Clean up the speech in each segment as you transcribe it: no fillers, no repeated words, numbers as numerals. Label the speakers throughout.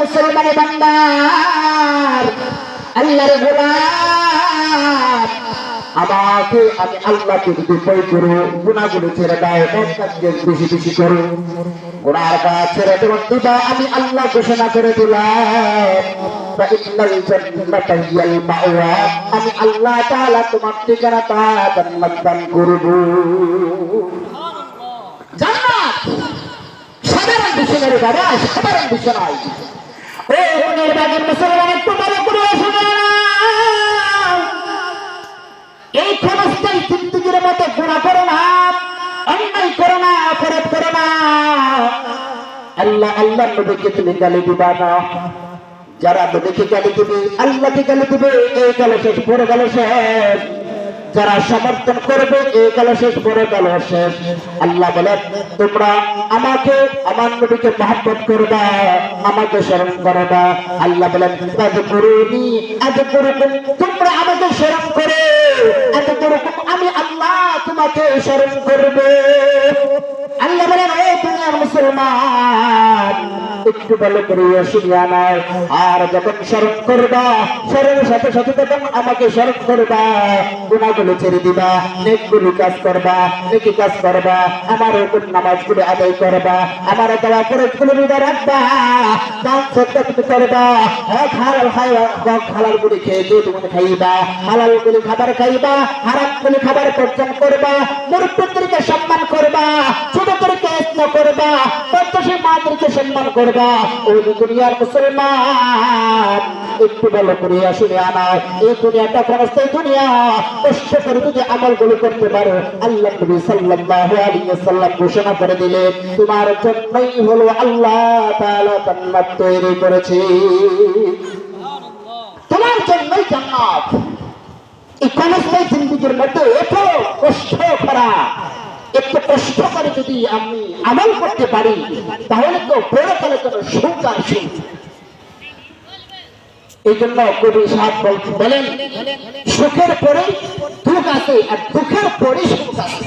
Speaker 1: মুসলমানের বান্দার আল্লাহর গোলাম আমাকে আমি আল্লাহকে যদি ভয় করো গুনাহগুলো ছেড়ে দাও এক কাজকে বেশি বেশি করো গুনার কাজ ছেড়ে দেওয়ার দিবা আমি আল্লাহ ঘোষণা করে দিলাম ফাইনাল জান্নাতা হিয়াল মাওয়া আমি আল্লাহ তাআলা তোমার ঠিকানাটা জান্নাত দান করব জান্নাত সাধারণ বিষয় নয় বাবা সাধারণ বিষয় নয় ও মনের বাগের মুসলমান একটু ভালো করে শোনো এই ক্ষণস্থায়ী জিন্দেগির মতো গুনাহ করো না অন্যায় করো না অপরাধ করো না আল্লাহ আল্লাহ নবীকে তুমি গালি দিবা না যারা নবীকে গালি দিবে আল্লাহকে গালি দিবে এই গেল শেষ পরে গেল শেষ যারা সমর্থন করবে এই গেল শেষ পরে গেল শেষ আল্লাহ বলেন তোমরা আমাকে আমার নবীকে মহব্বত করবা আমাকে স্মরণ করবা আল্লাহ বলেন আযকুরুনি আযকুরুকুম তোমরা আমাকে স্মরণ করে আযকুরুকুম আমি আল্লাহ তোমাকে স্মরণ করব আল্লাহ বলেন ও দুনিয়ার মুসলমান একটু ভালো করে শুনিয়া নাও আর যখন স্মরণ করবা স্মরণের সাথে সাথে যখন আমাকে স্মরণ করবা গুনাহগুলো ছেড়ে দিবা নেকগুলো কাজ করবা নেকি কাজ করবা আমার হুকুম নামাজগুলো আদায় করবা আমার দেওয়া ফরজগুলো রোজা রাখবা দান সদকা তুমি করবা হক হালাল খাইবা হক হালাল গুলি খেয়ে তুমি খাইবা হালাল গুলি খাবার খাইবা হারাম গুলি খাবার বর্জন করবা মুরব্বিদেরকে সম্মান করবা ছোটদেরকে স্নেহ করবা প্রত্যেকটি মাদেরকে সম্মান করবা ও দুনিয়ার মুসলমান একটু ভালো করে শুনে আনাও এই দুনিয়াটা ক্ষণস্থায়ী দুনিয়া কষ্ট করে যদি আমলগুলো করতে পারো আল্লাহ নবী সাল্লাল্লাহু আলাইহি ওয়াসাল্লাম ঘোষণা করে দিলেন তোমার জন্যই হলো আল্লাহ তাআলা জান্নাত তৈরি করেছে তোমার জন্যই জান্নাত এই ক্ষণস্থায়ী জিন্দেগির মধ্যে এত কষ্ট করা একটু কষ্ট করে যদি আমি আমল করতে পারি তাহলে তো পরকালে কোনো সুখ আর সুখ এই জন্য কবি সাহেব বলেন সুখের পরে দুঃখ আছে আর দুঃখের পরে সুখ আছে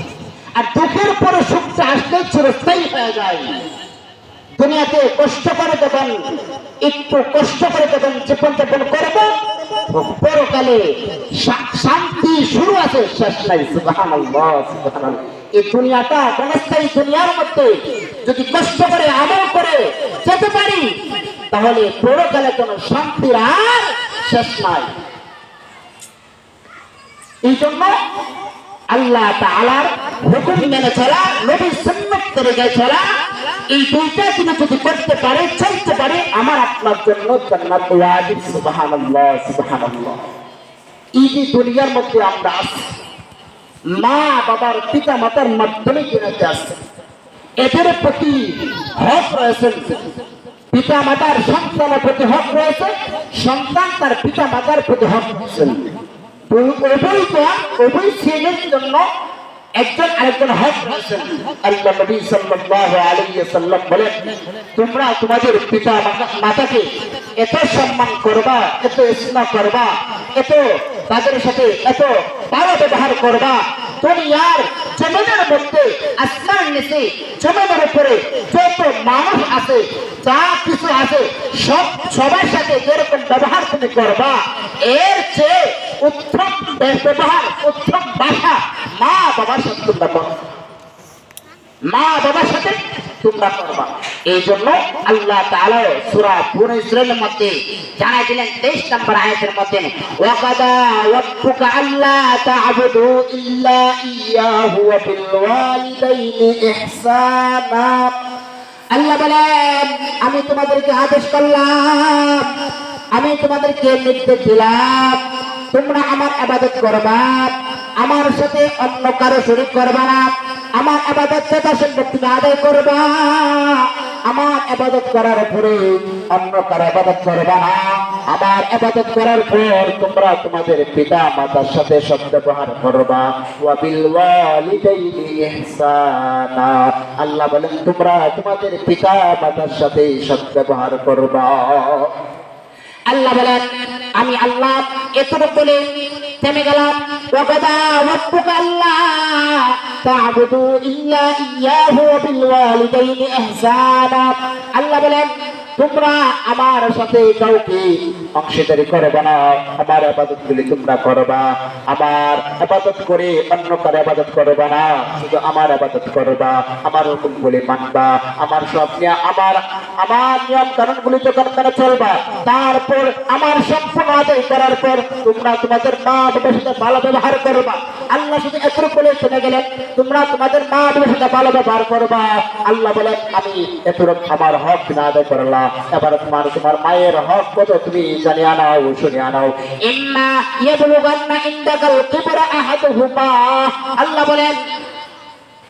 Speaker 1: আর দুঃখের পরে সুখটা আসলে চিরস্থায়ী হয়ে যায় দুনিয়াতে কষ্ট করে যখন একটু কষ্ট করে যখন জীবন যাপন করবো পরকালে শান্তি শুরু আছে শেষ নাই সুবহানাল্লাহ সুবহানাল্লাহ এই দুনিয়াটা ক্ষণস্থায়ী দুনিয়ার মধ্যে যদি কষ্ট করে আমল করে যেতে পারি তাহলে পরকালে কোনো শান্তির আর শেষ নাই এই জন্য আল্লাহ তাআলার হুকুম মেনে চলা নবীর সুন্নাত তরিকায় চলা এই দুইটা জিনিস যদি করতে পারে চলতে পারে আমার আপনার জন্য জান্নাত ওয়াজিব সুবহানাল্লাহ সুবহানাল্লাহ এই যে দুনিয়ার মধ্যে আমরা আছি মা বাবার পিতা মাতার মাধ্যমে দুনিয়াতে আসছে এদের প্রতি হক রয়েছে পিতা মাতার সন্তানের প্রতি হক রয়েছে সন্তান তার পিতা মাতার প্রতি হক রয়েছে উভয় ছেলের জন্য একজন আরেকজন হক রয়েছে আল্লাহ নবী সাল্লাল্লাহু আলাইহি ওয়াসাল্লাম বলেন তোমরা তোমাদের পিতা মাতাকে এত সম্মান করবা এত স্নেহ করবা এত তাদের সাথে এত ভালো ব্যবহার করবা দুনিয়ার জমিনের মধ্যে আসমান নিচে জমিনের উপরে যত মানুষ আছে যা কিছু আছে সবার সাথে যেরকম ব্যবহার তুমি করবা এর চেয়ে উত্তম ব্যবহার উত্তম ভাষা মা বাবার সাথে তোমরা করবা মা বাবার সাথে তোমরা করবা এই জন্য আল্লাহ তাআলা সূরা বনী ইসরাঈলের মধ্যে জানাই দিলেন 23 নম্বর আয়াতের মধ্যে ওয়াকাদা রাব্বুকা আল্লা তা'বুদু ইল্লা ইয়াহু ওয়া বিল ওয়ালিদাইনি ইহসানা আল্লাহ বলেন আমি তোমাদেরকে আদেশ করলাম আমি তোমাদেরকে নির্দেশ দিলাম তোমরা আমার ইবাদত করবা আমার সাথে অন্য কারো শরীক করবা না আমার ইবাদত যথাসম্ভব তুমি আদায় করবা আমার ইবাদত করার পরে অন্য কারো ইবাদত করবা না আমার ইবাদত করার পর তোমরা তোমাদের পিতা মাতার সাথে সদ্ব্যবহার করবা ওয়া বিল ওয়ালিদাইনি ইহসানা আল্লাহ বলেন তোমরা তোমাদের পিতা মাতার সাথে সদ্ব্যবহার করবা আল্লাহ বলেন আমি আল্লাহ এতটুকু বলে থেমে গেলাম ওয়াকাদা রাব্বুকা আল্লা তা'বুদু ইল্লা ইয়াহু ওয়া বিল ওয়ালিদাইনি ইহসানা আল্লাহ বলেন তোমরা আমার সাথে কাউকে অংশীদারি করবে না, আমার ইবাদত গুলি তোমরা করবা, আমার ইবাদত করে অন্য কারো ইবাদত করবে না, শুধু আমার ইবাদত করবা, আমার হুকুম গুলি মানবা, আমার সব নিয়ে আমার নিয়ম কানুন গুলি যখন মেনে চলবা, তারপর আমার সম্পূর্ণ আদায় করার পর তোমরা তোমাদের মা বাবার সাথে ভালো ব্যবহার করবা। আল্লাহ শুধু এত বলে শুনে গেলেন তোমরা তোমাদের মা বাবার সাথে ভালো ব্যবহার করবা। আল্লাহ বলেন আমি এতরকম আমার হক না আদায় করলাম, এবার তোমার মায়ের হক কত তুমি জানিয়ে আনাও, শুনে আনাও। ইন্না ইয়াবলুগান্না ইনদাকাল কিবরা আহাদুহুমা, আল্লাহ বলেন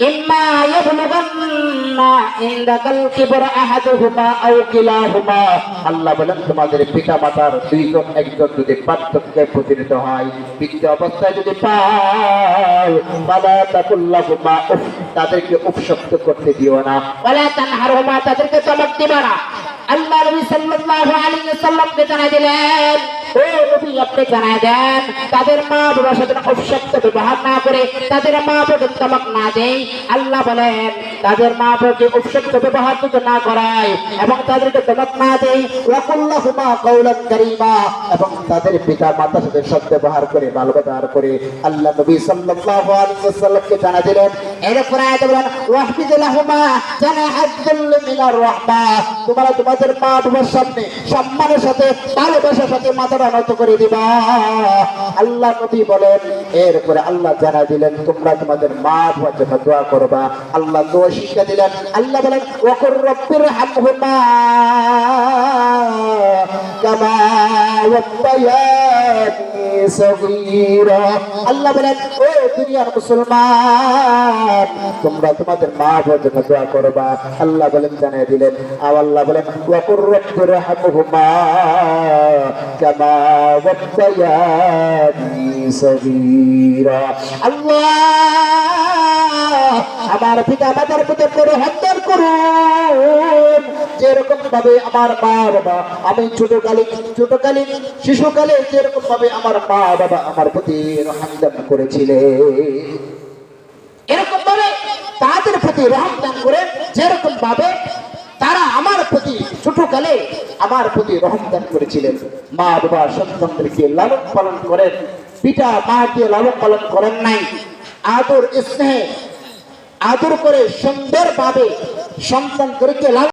Speaker 1: ইম্মা ইয়াবলুগান্না ইনদাকাল কিবরা আহাদুহুমা আও কিলাহুমা, আল্লাহ বলেন তোমাদের পিতা মাতার দুইজন একজন যদি পার্থক্যে পতিত হয়, বৃদ্ধ অবস্থায় যদি পায়, ফালা তাকুল্লাহুমা উফ, তাদেরকে উপশব্দ করতে দিও না, ওয়ালা তানহারহুমা, তাদেরকে চমক দিবা না। আল্লাহ নবী সাল্লাল্লাহু আলাইহি ওয়াসাল্লামকে জানাই দিলেন, ও নবী আপনি জানাই দেন তাদের মা বাবার সাথে অপশব্দ ব্যবহার না করে, তাদের মা বাবাকে চমক না দেয়। আল্লাহ বলেন তাদের মা বাবাকে অপশব্দ ব্যবহার যদি না করায় এবং তাদেরকে চমক না দেয়, ওয়াকুল্লাহুমা কাওলান কারীমা, এবং তাদের পিতা মাতার সাথে সৎ ব্যবহার করে ভালো ব্যবহার করে। আল্লাহ নবী সাল্লাল্লাহু আলাইহি ওয়াসাল্লামকে জানাই দিলেন, এরপর আয়াতে বলেন ওয়াহফিজ লাহুমা জানাহাযুল মিনার রাহমা, তোমরা তোমাদের মা বাবার সামনে সম্মানের সাথে ভালোবাসার সাথে মাথাটা নত করে দিবা। আল্লাহ নবী বলেন, এরপরে আল্লাহ জানা দিলেন তোমরা তোমাদের মা বাবার জন্য দোয়া করবা। আল্লাহ দোয়া শিক্ষা দিলেন, আল্লাহ বলেন ওয়াকুর রব্বির হামহুমা কামা রাব্বায়ানি সগীরা, আল্লাহ বলেন ও দুনিয়ার মুসলমান তোমরা তোমাদের মা বাবার জন্য দোয়া করবা। আল্লাহ বলেন জানিয়ে দিলেন, আল্লাহ বলেন ওয়াকুর রব্বির হামহুমা কামা রাব্বায়ানি সগীরা। আল্লাহ আমার পিতা মাতার প্রতি রহম করুন, যেরকম ভাবে আমার মা বাবা আমি ছোটকালে শিশুকালে যেরকম ভাবে আমার মা বাবা আমার প্রতি রহম দান করেছিলেন, এরকম ভাবে তাদের প্রতি রহম দান করেন, যেরকম ভাবে তারা আমার প্রতি ছোটকালে আমার প্রতি রহম দান করেছিলেন। মা বাবা সন্তানদেরকে লালন পালন করেন, পিতা মাকে লালন পালন করেন নাই, আদর স্নেহে আদর করে সুন্দরভাবে সন্তানদেরকে